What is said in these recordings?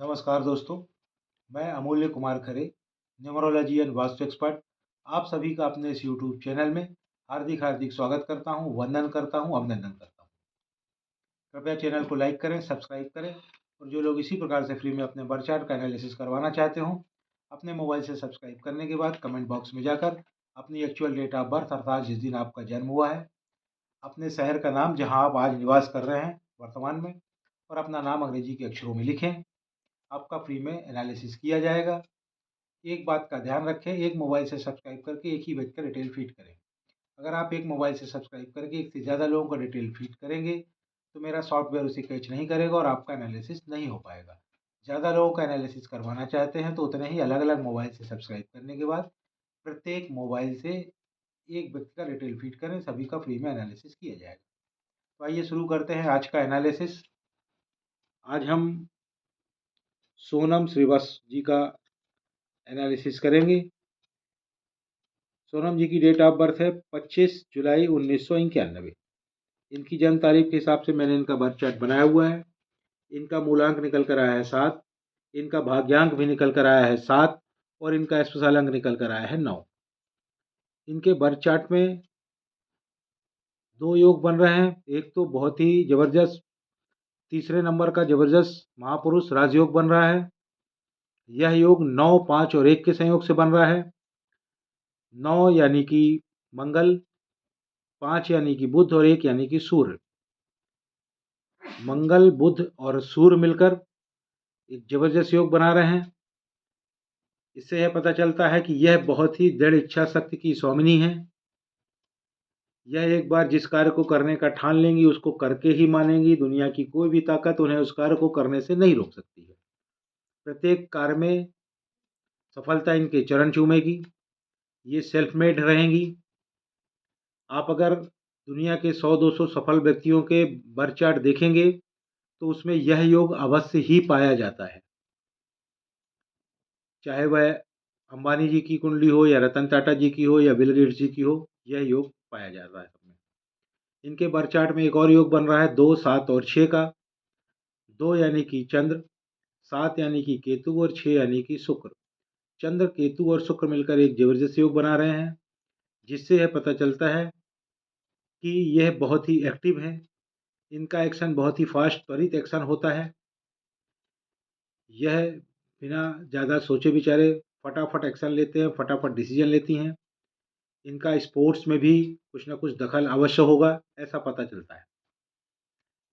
नमस्कार दोस्तों, मैं अमूल्य Kumar Khare, numerology and vastu expert, आप सभी का अपने इस यूट्यूब चैनल में हार्दिक हार्दिक स्वागत करता हूं, वंदन करता हूं, अभिनंदन करता हूं। कृपया चैनल को लाइक करें, सब्सक्राइब करें और जो लोग इसी प्रकार से फ्री में अपने बर्थ चार्ट का एनालिसिस करवाना चाहते हों, अपने मोबाइल से सब्सक्राइब करने के बाद कमेंट बॉक्स में जाकर अपनी एक्चुअल डेट ऑफ बर्थ अर्थात जिस दिन आपका जन्म हुआ है, अपने शहर का नाम जहाँ आप आज निवास कर रहे हैं वर्तमान में और अपना नाम अंग्रेजी के अक्षरों में लिखें। आपका फ्री में एनालिसिस किया जाएगा। एक बात का ध्यान रखें, एक मोबाइल से सब्सक्राइब करके एक ही व्यक्ति का डिटेल फीड करें। अगर आप एक मोबाइल से सब्सक्राइब करके एक से ज़्यादा लोगों का डिटेल फीड करेंगे तो मेरा सॉफ्टवेयर उसे कैच नहीं करेगा और आपका एनालिसिस नहीं हो पाएगा। ज़्यादा लोगों का एनालिसिस करवाना चाहते हैं तो उतने ही अलग अलग मोबाइल से सब्सक्राइब करने के बाद प्रत्येक मोबाइल से एक व्यक्ति का डिटेल फीड करें, सभी का फ्री में एनालिसिस किया जाएगा। तो आइए शुरू करते हैं आज का एनालिसिस। आज हम सोनम श्रीवास्तव जी का एनालिसिस करेंगे। सोनम जी की डेट ऑफ बर्थ है 25 जुलाई 1991। इनकी जन्म तारीख के हिसाब से मैंने इनका बर्थ चार्ट बनाया हुआ है। इनका मूलांक निकल कर आया है 7, इनका भाग्यांक भी निकल कर आया है 7 और इनका स्पेशल अंक निकल कर आया है 9। इनके बर्थ चार्ट में दो योग बन रहे हैं। एक तो बहुत ही जबरदस्त तीसरे नंबर का जबरदस्त महापुरुष राजयोग बन रहा है। यह योग 9, 5 और 1 के संयोग से बन रहा है। 9 यानी कि मंगल, 5 यानी कि बुध और 1 यानी कि सूर्य। मंगल, बुध और सूर्य मिलकर एक जबरदस्त योग बना रहे हैं। इससे यह पता चलता है कि यह बहुत ही दृढ़ इच्छा शक्ति की स्वामिनी है। यह एक बार जिस कार्य को करने का ठान लेंगी उसको करके ही मानेंगी। दुनिया की कोई भी ताकत उन्हें उस कार्य को करने से नहीं रोक सकती है। प्रत्येक कार्य में सफलता इनके चरण चूमेगी। ये सेल्फ मेड रहेंगी। आप अगर दुनिया के 100-200 सफल व्यक्तियों के बर्थ चार्ट देखेंगे तो उसमें यह योग अवश्य ही पाया जाता है। चाहे वह अंबानी जी की कुंडली हो या रतन टाटा जी की हो या बिल गेट्स जी की हो, यह योग पाया जाता है सबमें। इनके बर्थ चार्ट में एक और योग बन रहा है 2, 7 और 6 का। 2 यानी कि चंद्र, 7 यानी कि केतु और 6 यानी कि शुक्र। चंद्र, केतु और शुक्र मिलकर एक जबरदस्त योग बना रहे हैं, जिससे यह पता चलता है कि यह बहुत ही एक्टिव है। इनका एक्शन बहुत ही फास्ट त्वरित एक्शन होता है। यह बिना ज़्यादा सोचे विचारे फटाफट एक्शन लेते हैं, फटाफट डिसीजन लेती हैं। इनका स्पोर्ट्स में भी कुछ ना कुछ दखल अवश्य होगा, ऐसा पता चलता है।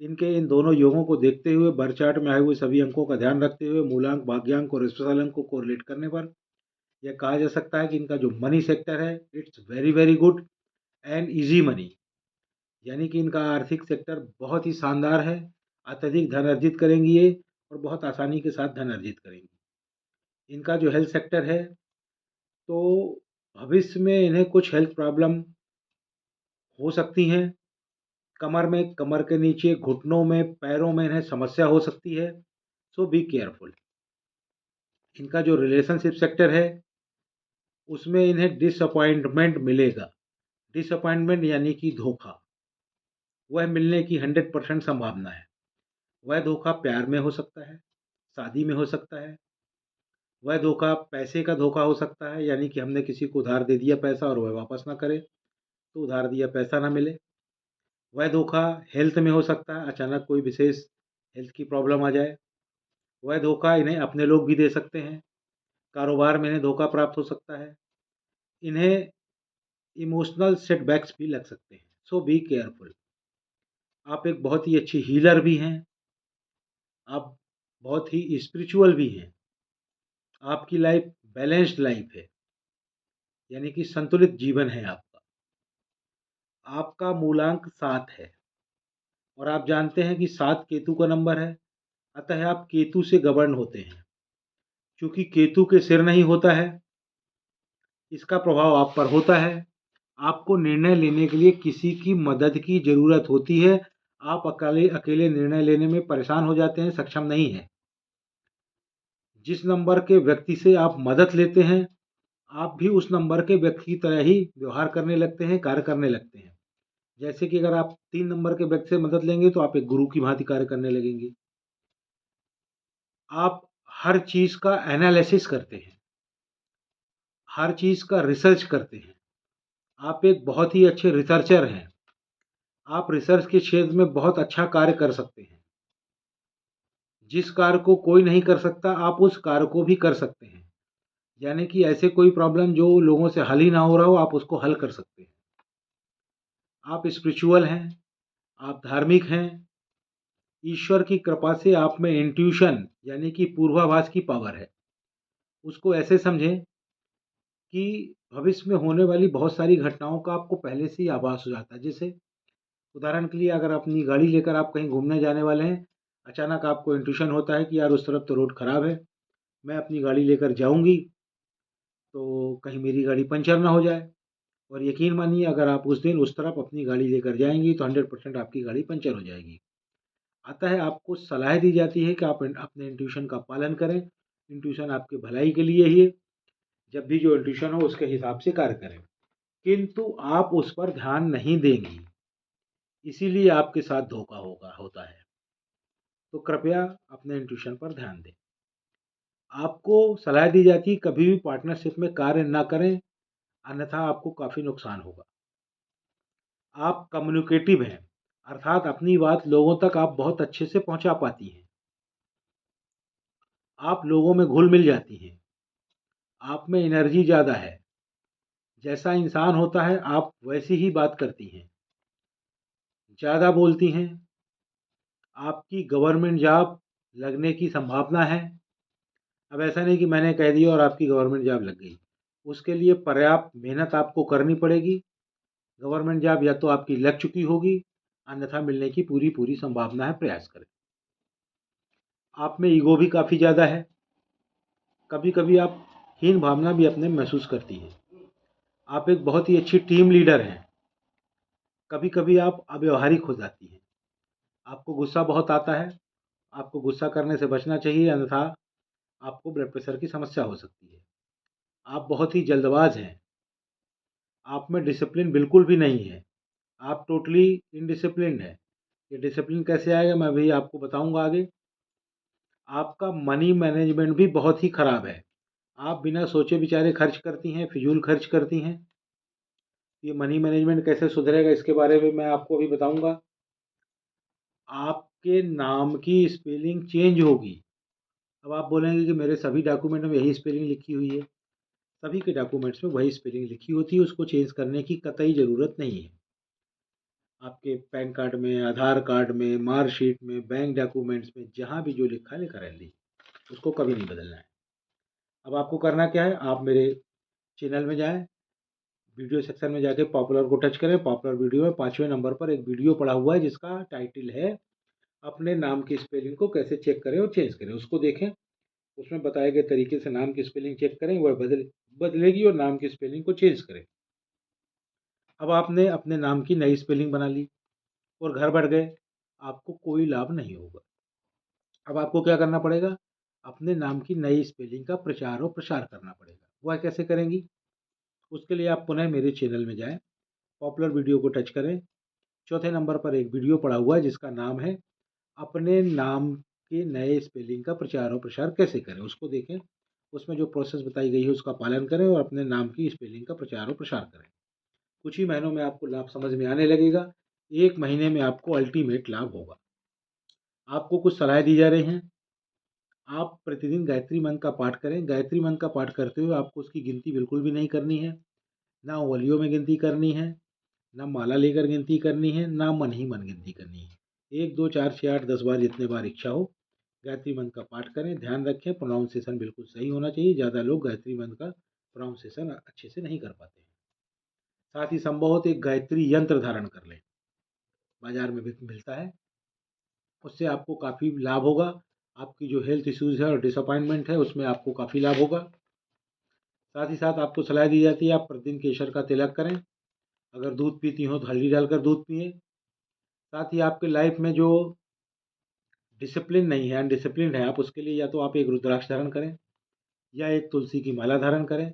इनके इन दोनों योगों को देखते हुए बर्थ चार्ट में आए हुए सभी अंकों का ध्यान रखते हुए मूलांक, भाग्यांक और स्पेशल अंक को कोरिलेट करने पर यह कहा जा सकता है कि इनका जो मनी सेक्टर है it's very very good and easy money. यानी कि इनका आर्थिक सेक्टर बहुत ही शानदार है। अत्यधिक धन अर्जित करेंगी ये और बहुत आसानी के साथ धन अर्जित करेंगी। इनका जो हेल्थ सेक्टर है तो भविष्य में इन्हें कुछ हेल्थ प्रॉब्लम हो सकती हैं। कमर में, कमर के नीचे, घुटनों में, पैरों में इन्हें समस्या हो सकती है। सो बी केयरफुल। इनका जो रिलेशनशिप सेक्टर है उसमें इन्हें डिसअपॉइंटमेंट मिलेगा। डिसअपॉइंटमेंट यानी कि धोखा, वह मिलने की 100% संभावना है। वह धोखा प्यार में हो सकता है, शादी में हो सकता है। वह धोखा पैसे का धोखा हो सकता है, यानी कि हमने किसी को उधार दे दिया पैसा और वह वापस ना करे तो उधार दिया पैसा ना मिले। वह धोखा हेल्थ में हो सकता है, अचानक कोई विशेष हेल्थ की प्रॉब्लम आ जाए। वह धोखा इन्हें अपने लोग भी दे सकते हैं। कारोबार में इन्हें धोखा प्राप्त हो सकता है। इन्हें इमोशनल सेटबैक्स भी लग सकते हैं। सो बी केयरफुल। आप एक बहुत ही अच्छी हीलर भी हैं। आप बहुत ही स्पिरिचुअल भी हैं। आपकी लाइफ बैलेंस्ड लाइफ है, यानी कि संतुलित जीवन है आपका। आपका मूलांक 7 है और आप जानते हैं कि 7 केतु का नंबर है, अतः आप केतु से गवर्न होते हैं। चूंकि केतु के सिर नहीं होता है, इसका प्रभाव आप पर होता है। आपको निर्णय लेने के लिए किसी की मदद की ज़रूरत होती है। आप अकेले अकेले निर्णय लेने में परेशान हो जाते हैं, सक्षम नहीं हैं। जिस नंबर के व्यक्ति से आप मदद लेते हैं, आप भी उस नंबर के व्यक्ति की तरह ही व्यवहार करने लगते हैं, कार्य करने लगते हैं। जैसे कि अगर आप 3 नंबर के व्यक्ति से मदद लेंगे तो आप एक गुरु की भांति कार्य करने लगेंगे। आप हर चीज़ का एनालिसिस करते हैं, हर चीज़ का रिसर्च करते हैं। आप एक बहुत ही अच्छे रिसर्चर हैं। आप रिसर्च के क्षेत्र में बहुत अच्छा कार्य कर सकते हैं। जिस कार्य को कोई नहीं कर सकता, आप उस कार्य को भी कर सकते हैं। यानी कि ऐसे कोई प्रॉब्लम जो लोगों से हल ही ना हो रहा हो, आप उसको हल कर सकते हैं। आप स्पिरिचुअल हैं, आप धार्मिक हैं। ईश्वर की कृपा से आप में इंट्यूशन यानी कि पूर्वाभास की पावर है। उसको ऐसे समझें कि भविष्य में होने वाली बहुत सारी घटनाओं का आपको पहले से ही आभास हो जाता है। जैसे उदाहरण के लिए अगर अपनी गाड़ी लेकर आप कहीं घूमने जाने वाले हैं, अचानक आपको इंट्यूशन होता है कि यार उस तरफ तो रोड खराब है, मैं अपनी गाड़ी लेकर जाऊंगी तो कहीं मेरी गाड़ी पंचर ना हो जाए। और यकीन मानिए अगर आप उस दिन उस तरफ अपनी गाड़ी लेकर जाएंगी तो 100% आपकी गाड़ी पंचर हो जाएगी। अतः आपको सलाह दी जाती है कि आप अपने इंट्यूशन का पालन करें। इंट्यूशन आपके भलाई के लिए ही है। जब भी जो इंट्यूशन हो उसके हिसाब से कार्य करें, किंतु आप उस पर ध्यान नहीं देंगी, इसीलिए आपके साथ धोखा होता है। तो कृपया अपने इंट्यूशन पर ध्यान दें। आपको सलाह दी जाती है कभी भी पार्टनरशिप में कार्य ना करें, अन्यथा आपको काफ़ी नुकसान होगा। आप कम्युनिकेटिव हैं, अर्थात अपनी बात लोगों तक आप बहुत अच्छे से पहुंचा पाती हैं। आप लोगों में घुल मिल जाती हैं। आप में एनर्जी ज़्यादा है। जैसा इंसान होता है आप वैसी ही बात करती हैं, ज़्यादा बोलती हैं। आपकी गवर्नमेंट जॉब लगने की संभावना है। अब ऐसा नहीं कि मैंने कह दिया और आपकी गवर्नमेंट जॉब लग गई। उसके लिए पर्याप्त मेहनत आपको करनी पड़ेगी। गवर्नमेंट जॉब या तो आपकी लग चुकी होगी, अन्यथा मिलने की पूरी पूरी संभावना है, प्रयास करें। आप में ईगो भी काफ़ी ज़्यादा है। कभी कभी आप हीन भावना भी अपने महसूस करती हैं। आप एक बहुत ही अच्छी टीम लीडर हैं। कभी कभी आप अव्यवहारिक हो जाती हैं। आपको गुस्सा बहुत आता है। आपको गुस्सा करने से बचना चाहिए, अन्यथा आपको ब्लड प्रेशर की समस्या हो सकती है। आप बहुत ही जल्दबाज हैं। आप में डिसिप्लिन बिल्कुल भी नहीं है। आप टोटली इनडिसिप्लिन्ड है। ये डिसिप्लिन कैसे आएगा मैं भी आपको बताऊंगा आगे। आपका मनी मैनेजमेंट भी बहुत ही खराब है। आप बिना सोचे विचारे खर्च करती हैं, फिजूल खर्च करती हैं। ये मनी मैनेजमेंट कैसे सुधरेगा इसके बारे में मैं आपको अभी बताऊंगा। आपके नाम की स्पेलिंग चेंज होगी। अब आप बोलेंगे कि मेरे सभी डॉक्यूमेंट में यही स्पेलिंग लिखी हुई है। सभी के डॉक्यूमेंट्स में वही स्पेलिंग लिखी होती है, उसको चेंज करने की कतई ज़रूरत नहीं है। आपके पैन कार्ड में, आधार कार्ड में, मार्कशीट में, बैंक डॉक्यूमेंट्स में, जहाँ भी जो लिखा है लिखा रहने दीजिए, उसको कभी नहीं बदलना है। अब आपको करना क्या है, आप मेरे चैनल में जाएं, वीडियो सेक्शन में जाके पॉपुलर को टच करें। पॉपुलर वीडियो में 5वें नंबर पर एक वीडियो पड़ा हुआ है जिसका टाइटल है अपने नाम की स्पेलिंग को कैसे चेक करें और चेंज करें, उसको देखें। उसमें बताए गए तरीके से नाम की स्पेलिंग चेक करें, वह बदलेगी और नाम की स्पेलिंग को चेंज करें। अब आपने अपने नाम की नई स्पेलिंग बना ली और घर बैठ गए, आपको कोई लाभ नहीं होगा। अब आपको क्या करना पड़ेगा, अपने नाम की नई स्पेलिंग का प्रचार और प्रसार करना पड़ेगा। वह कैसे करेंगी, उसके लिए आप पुनः मेरे चैनल में जाएं, पॉपुलर वीडियो को टच करें। चौथे नंबर पर एक वीडियो पड़ा हुआ है जिसका नाम है अपने नाम के नए स्पेलिंग का प्रचार और प्रसार कैसे करें, उसको देखें। उसमें जो प्रोसेस बताई गई है उसका पालन करें और अपने नाम की स्पेलिंग का प्रचार और प्रसार करें। कुछ ही महीनों में आपको लाभ समझ में आने लगेगा। 1 महीने में आपको अल्टीमेट लाभ होगा। आपको कुछ सलाह दी जा रही हैं। आप प्रतिदिन गायत्री मंत्र का पाठ करें। गायत्री मंत्र का पाठ करते हुए आपको उसकी गिनती बिल्कुल भी नहीं करनी है। ना उंगलियों में गिनती करनी है, ना माला लेकर गिनती करनी है, ना मन ही मन गिनती करनी है। 1, 2, 4, 6, 8, 10 बार जितने बार इच्छा हो गायत्री मंत्र का पाठ करें। ध्यान रखें प्रोनाउंसिएशन बिल्कुल सही होना चाहिए। ज़्यादा लोग गायत्री मंत्र का प्रोनाउंसिएशन अच्छे से नहीं कर पाते हैं। साथ ही संभव हो तो एक गायत्री यंत्र धारण कर लें, बाजार में भी मिलता है। उससे आपको काफ़ी लाभ होगा। आपकी जो हेल्थ इश्यूज़ है और डिसअपॉइंटमेंट है उसमें आपको काफ़ी लाभ होगा। साथ ही साथ आपको सलाह दी जाती है आप प्रतिदिन केसर का तिलक करें। अगर दूध पीती हो तो हल्दी डालकर दूध पिएं। साथ ही आपके लाइफ में जो डिसिप्लिन नहीं है, अनडिसिप्लिन है, आप उसके लिए या तो आप एक रुद्राक्ष धारण करें या एक तुलसी की माला धारण करें,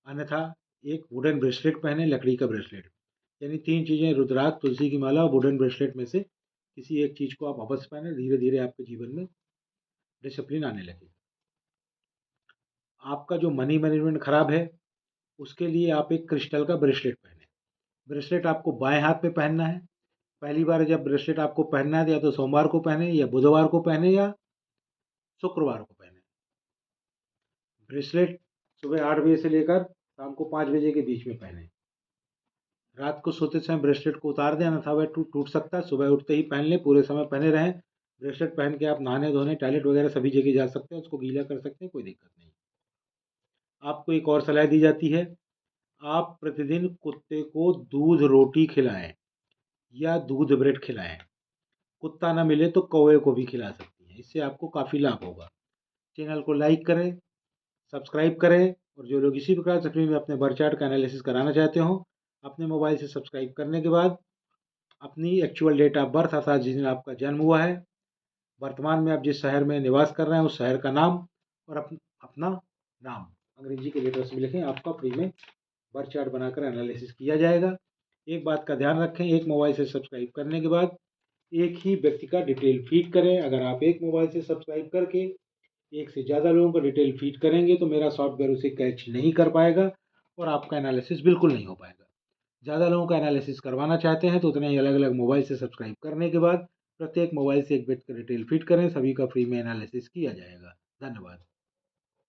अन्यथा एक वुडन ब्रेसलेट पहने, लकड़ी का ब्रेसलेट। यानी 3 चीज़ें, रुद्राक्ष, तुलसी की माला और वुडन ब्रेसलेट में से किसी एक चीज़ को आप अवश्य पहने। धीरे धीरे आपके जीवन में डिसिप्लिन आने लगे। आपका जो मनी मैनेजमेंट खराब है, उसके लिए आप एक क्रिस्टल का ब्रेसलेट पहने। ब्रेसलेट आपको बाएं हाथ पे पहनना है। पहली बार जब ब्रेसलेट आपको पहनना है, या तो सोमवार को पहने, या बुधवार को पहने, या शुक्रवार को पहने। ब्रेसलेट सुबह 8 बजे से लेकर शाम को 5 बजे के बीच में पहने। रात को सोते समय ब्रेसलेट को उतार दें, अन्यथा वह टूट टूट सकता है। सुबह उठते ही पहन लें, पूरे समय पहने रहें। ब्रेसलेट पहन के आप नहाने धोने, टॉयलेट वगैरह सभी जगह जा सकते हैं, उसको गीला कर सकते हैं, कोई दिक्कत नहीं। आपको एक और सलाह दी जाती है, आप प्रतिदिन कुत्ते को दूध रोटी खिलाएं या दूध ब्रेड खिलाएं। कुत्ता ना मिले तो कौवे को भी खिला सकती हैं, इससे आपको काफ़ी लाभ होगा। चैनल को लाइक करें, सब्सक्राइब करें, और जो लोग इसी प्रकार से फ्री में अपने बर्थ चार्ट का एनालिसिस कराना चाहते हो, अपने मोबाइल से सब्सक्राइब करने के बाद अपनी एक्चुअल डेट ऑफ बर्थ अर्थात जिस दिन आपका जन्म हुआ है, वर्तमान में आप जिस शहर में निवास कर रहे हैं उस शहर का नाम, और अपना नाम अंग्रेजी के लेटर्स में लिखें। आपका फ्री में बर्थ चार्ट बनाकर एनालिसिस किया जाएगा। एक बात का ध्यान रखें, एक मोबाइल से सब्सक्राइब करने के बाद एक ही व्यक्ति का डिटेल फीड करें। अगर आप एक मोबाइल से सब्सक्राइब करके एक से ज़्यादा लोगों का डिटेल फीड करेंगे तो मेरा सॉफ्टवेयर उसे कैच नहीं कर पाएगा और आपका एनालिसिस बिल्कुल नहीं हो पाएगा। ज़्यादा लोगों का एनालिसिस करवाना चाहते हैं तो उतने ही अलग अलग मोबाइल से सब्सक्राइब करने के बाद प्रत्येक मोबाइल से एक व्यक्ति का डिटेल फीड करें, सभी का फ्री में एनालिसिस किया जाएगा। धन्यवाद।